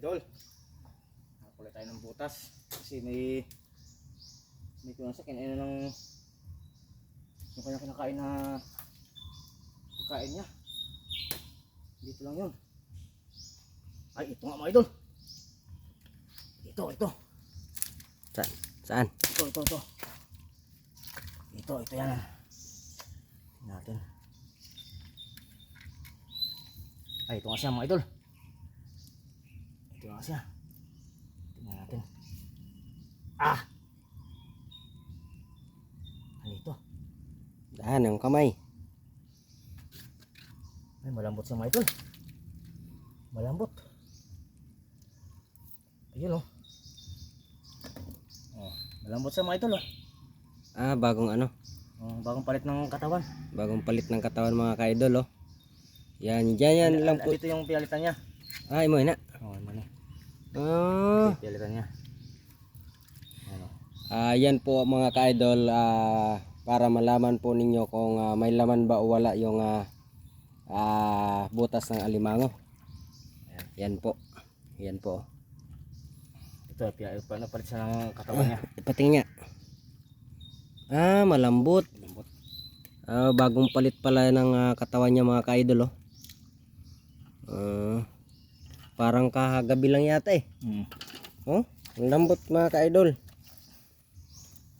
idol. Nakakulit tayo ng butas kasi may kunasa kinain ng yung kanya kinakain na pagkain niya. Dito lang yun. Ay, ito nga mga idol. Ito. Saan? Ito. Ito yan. Tingnan natin. Ay, ito nga siya mga idol. Ito nga siya. Tingnan natin. Ano ito? Dahan ang kamay. Ay, malambot siya mga idol. Malambot. Ayun oh. Malambot siya mga idol oh. Bagong ano? Bagong palit ng katawan. Bagong palit ng katawan mga ka-idol, oh. Yan lang po. Dito yung pinalitan niya. Imo na. Imo na. Pinalitan niya. Yan po mga ka-idol, para malaman po ninyo kung may laman ba o wala yung butas ng alimango. Yan po. Ito, palit siya ng katawan niya. Ipatingin niya. Malambot. Bagong palit pala ng katawan niya mga ka-idol, oh. Parang kahagabi lang yata eh. Oh, ang lambot mga ka-idol.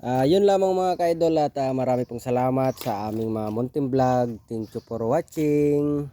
Yun lamang mga ka-idol at marami pong salamat sa aming mga munting vlog. Thank you for watching.